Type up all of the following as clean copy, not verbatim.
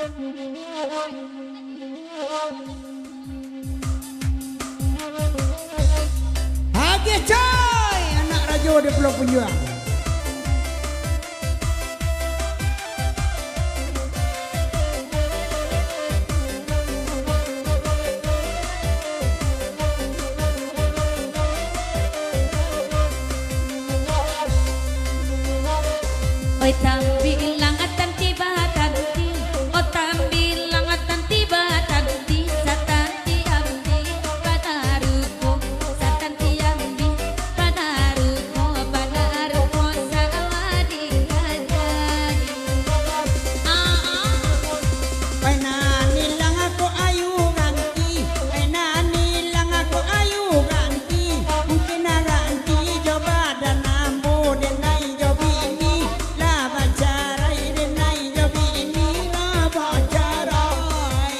Hage coy, anak rajo di Pulau Penjuang. Oi tambilang at tiba tanti, o tambilang at tiba tanti, sa tanti ambi panaruko, sa tanti ambi panaruko, panaruko sa awadi kadai. Ay nani lang ako ayuganti, ay nani lang ako ayuganti, kung kinaganti joba danambo denay jobi ini laba jaray denay jobi ini laba jaray.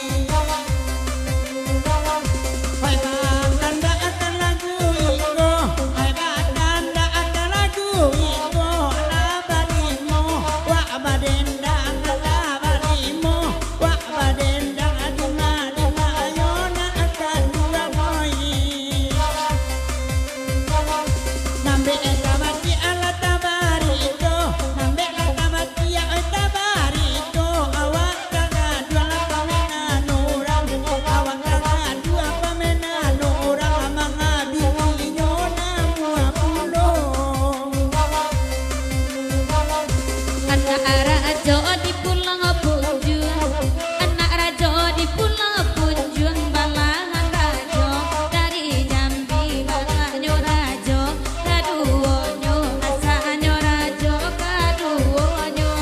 Ay batanda at lagu iko, ay batanda at lagu iko, labarimo wa badenda labarimo wa badenda aduna dina ayona akan dua boy. Nambe etamati ala tabarito, nambe etamati ala tabarito, awak kaga dua pamena nurang, awak kaga dua pamena nurang, mga bibiyo na mua pulong. Anak rajo di Pulau Punjung, anak rajo di Pulau Punjung, balahan rajo dari Jambi, balanyo rajo kaduonyo, asanyo rajo kaduonyo.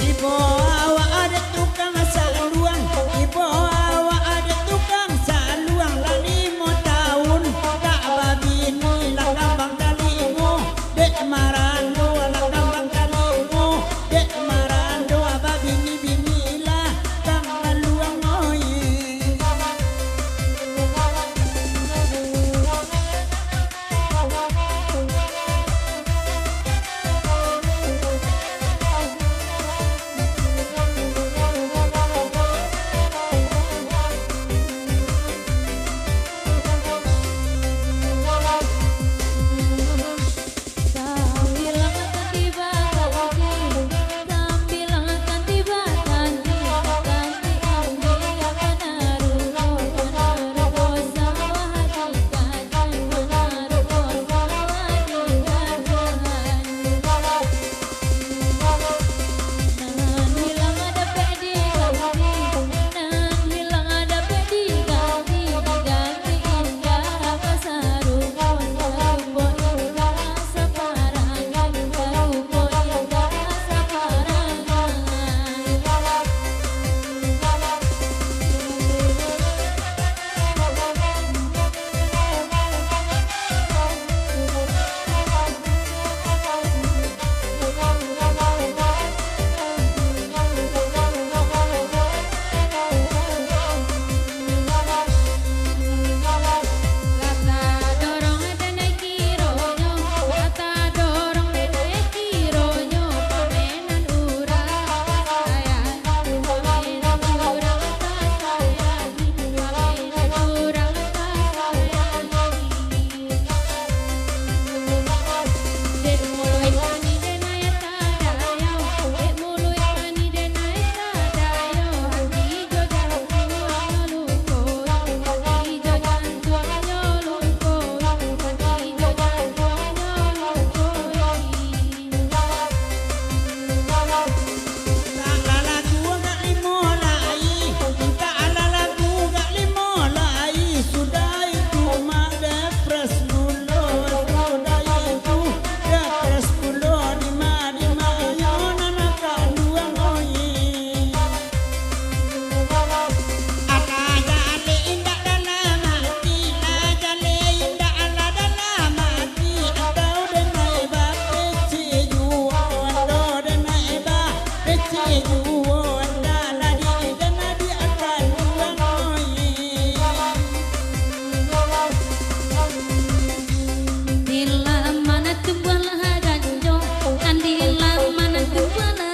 Ibo awa ada tukang saluang, ibo awa ada tukang saluang, lalimo tahun tak babini lakambang kalimo, dek marando lakambang kalimo, dek marando babini binila kang laluang oye. Tambilang tiba tanti, tambilang tiba tanti, tanti ambi panaruko, panaruko sa awadi kadai, panaruko sa awadi kadai. Nan hilang ada pedi ganti, nan hilang ada pedi ganti, diganti indah kasaruko, saruko indah saparangan, saruko indah saparangan. Kata dorong denai kironyo, kata dorong denai kironyo, pamenan urang sayang, pamenan urang sayang, pamenan urang sayang. Dek mului pani denai tadayo, dek mului pani denai tadayo, hati jo jantung luko, hati jo jantung luko, hati jo jantung luko. Tak lagu gak limo lai, tak lagu gak limo lai, sudah itu mah depres mulo, sudah itu depres mulo di ma ayona nakal dua oye. Aka jale indah dalam hati, jale indah ala dalam hati, atau denai ba peci juo, atau denai ba peci juo, adalah di akan dua oye. Di mana tu bala ganjo, di mana tu bala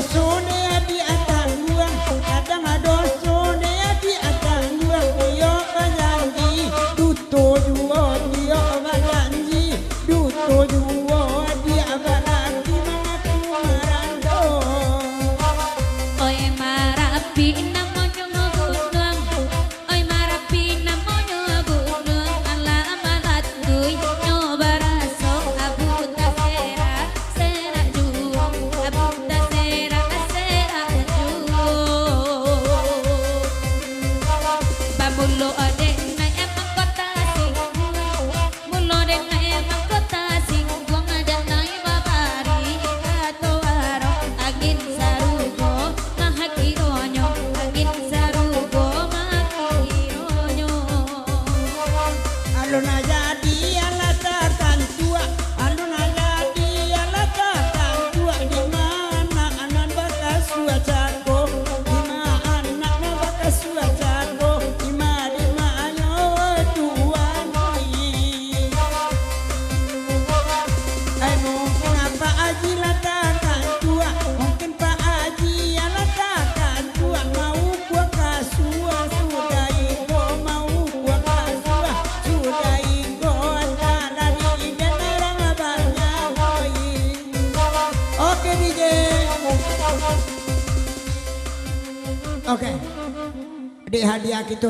doso dea di atang luang kadang doso dea di atang luang yo kajanji duto juo dia kajanji duto juo dia balaki mengaku marando Oi marapi namonyo gunung Oi marapi namonyo gunung Alamat kuy nyobaraso abu tasera sera juo abu tasera sera juo Bamulo ade na emang kota singgung Mulo de na emang kota singgung Ada na ibabari kato aro angin sarugo mahakironyo angin sarugo mahakironyo alun jadi alatakan tua alun jadi alatakan tua di mana anak bakas suacago di mana anak bakas suacago di mana yo tua noi ai mungkin apa aji latakan tua mungkin Pak Aji alatakan tua mau gua kasua sudah iko mau gua kasua sudah iko dari dan orang abangnya hoi oke DJ oke di hadiah gitu